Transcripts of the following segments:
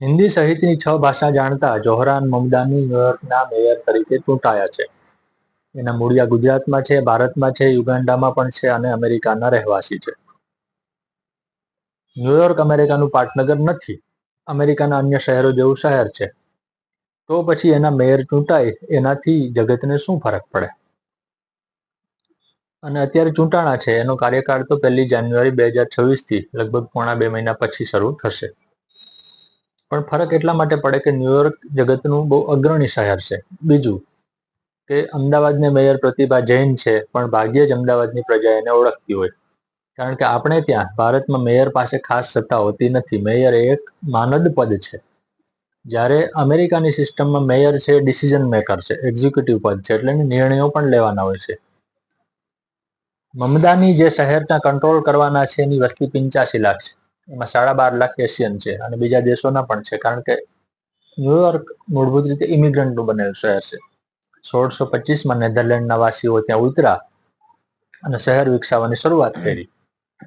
હિન્દી સહિતની 6 ભાષા જાણતા ઝોહરાન મમદાની ન્યુયોર્કના મેયર તરીકે ચૂંટાયા છે. એના મૂળિયા ગુજરાતમાં છે, ભારતમાં છે, યુગાન્ડામાં પણ છે અને અમેરિકાના રહેવાસી છે. ન્યુયોર્ક અમેરિકાનું પાટનગર નથી. અમેરિકાના અન્ય શહેરો જેવું શહેર છે. તો પછી એના મેયર ચૂંટાય એનાથી જગતને શું ફરક પડે? અને અત્યારે ચૂંટાણા છે, એનો કાર્યકાળ તો 1 જાન્યુઆરી 2026 થી લગભગ પોણા 2 મહિના પછી શરૂ થશે. પણ ફરક એટલા માટે પડે કે ન્યુયોર્ક જગતનું બહુ અગ્રણી શહેર છે. બીજું કે અમદાવાદની મેયર પ્રતિભા જૈન છે, પણ ભાગ્યે જ અમદાવાદની પ્રજા એને ઓળખતી હોય. કારણ કે આપણે ત્યાં ભારતમાં મેયર પાસે ખાસ સત્તા હોતી નથી. મેયર એક માનદ પદ છે. જ્યારે અમેરિકાની સિસ્ટમમાં મેયર છે ડિસિઝન મેકર છે, એક્ઝિક્યુટિવ પદ છે, એટલે નિર્ણયો પણ લેવાના હોય છે. મમદાની જે શહેરના કંટ્રોલ કરવાના છે એની વસ્તી 85 લાખ છે. એમાં 12.5 લાખ એશિયન છે અને બીજા દેશોના પણ છે. કારણ કે ન્યુયોર્ક મૂળભૂત રીતે ઇમિગ્રન્ટનું બનેલું શહેર છે. 1625માં નેધરલેન્ડના વાસીઓ ત્યાં ઉતર્યા અને શહેર વિકસાવવાની શરૂઆત કરી.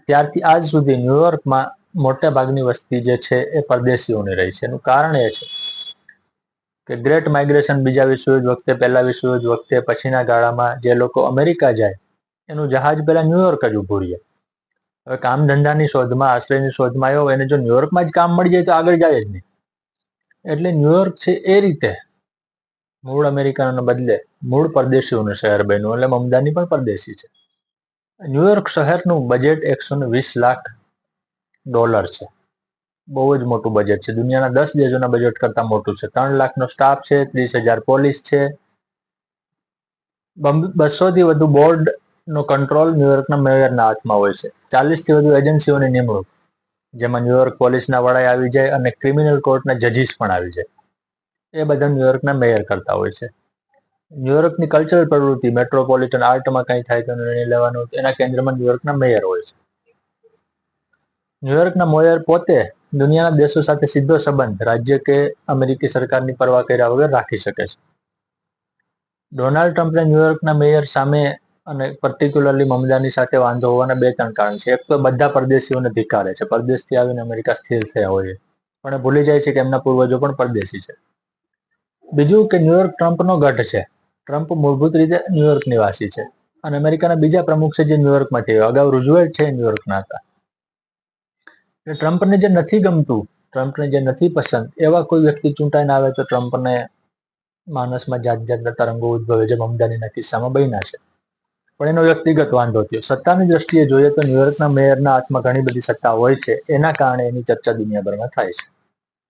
ત્યારથી આજ સુધી ન્યુયોર્કમાં મોટા ભાગની વસ્તી જે છે એ પરદેશીઓની રહી છે. એનું કારણ એ છે કે ગ્રેટ માઇગ્રેશન બીજા વિશ્વયુદ્ધ વખતે, પહેલા વિશ્વયુદ્ધ વખતે, પછીના ગાળામાં જે લોકો અમેરિકા જાય એનું જહાજ પહેલા ન્યુયોર્ક જ ઊભું રહે. હવે કામ ધંધાની શોધમાં, આશ્રયની શોધમાં આવ્યો, એને જો ન્યુયોર્કમાં જ કામ મળી જાય તો આગળ જાય જ નહીં. એટલે ન્યુયોર્ક છે એ રીતે મૂળ અમેરિકનોને બદલે મૂળ પરદેશીઓનું શહેર બન્યું. એટલે મમદાની પણ પરદેશી છે. ન્યુયોર્ક શહેરનું બજેટ $120 લાખ છે. બહુ જ મોટું બજેટ છે. દુનિયાના 10 દેશોના બજેટ કરતાં મોટું છે. 3 લાખનો સ્ટાફ છે, 30,000 પોલીસ છે, 200 થી વધુ બોર્ડનો કંટ્રોલ ન્યુયોર્કના મેયરના હાથમાં હોય છે. 40 થી વધુ એજન્સીઓની નિમણૂક, જેમાં ન્યુયોર્ક પોલીસના વડા આવી જાય અને ક્રિમિનલ કોર્ટના જજીસ પણ આવી જાય. એ બધા ન્યુયોર્કના મેયર કરતા હોય છે. ન્યુયોર્કની કલ્ચરલ પ્રવૃત્તિ, મેટ્રોપોલિટન આર્ટમાં કંઈ થાય તો નિર્ણય લેવાનો, એના કેન્દ્રમાં ન્યુયોર્કના મેયર હોય છે. ન્યુયોર્કના મેયર પોતે દુનિયાના દેશો સાથે સીધો સંબંધ રાજ્ય કે અમેરિકી સરકારની પરવા કર્યા વગર રાખી શકે છે. ડોનાલ્ડ ટ્રમ્પને ન્યુયોર્કના મેયર સામે અને પર્ટિક્યુલરલી મમદાની સાથે વાંધો હોવાના 2-3 કારણ છે. એક તો બધા પરદેશીઓને ધિક્કારે છે. પરદેશથી આવીને અમેરિકા સ્થિર થયા હોય પણ એ ભૂલી જાય છે કે એમના પૂર્વજો પણ પરદેશી છે. બીજું કે ન્યુયોર્ક ટ્રમ્પનો ગઢ છે. ટ્રમ્પ મૂળભૂત રીતે ન્યુયોર્ક નિવાસી છે અને અમેરિકાના બીજા પ્રમુખ છે જે ન્યુયોર્કમાં થયા. અગાઉ રૂઝવેલ્ટ છે ન્યુયોર્કના હતા. ટ્રમ્પને જે નથી ગમતું, ટ્રમ્પને જે નથી પસંદ, એવા કોઈ વ્યક્તિ ચૂંટાઈને આવે તો ટ્રમ્પને માનસમાં જાત જાતના તરંગો ઉદ્ભવે છે. મમદાનીના કિસ્સામાં બન્યા છે. પણ એનો વ્યક્તિગત વાંધો થયો. સત્તાની દ્રષ્ટિએ જોઈએ તો ન્યુયોર્કના મેયરના હાથમાં ઘણી બધી સત્તા હોય છે. એના કારણે એની ચર્ચા દુનિયાભરમાં થાય છે.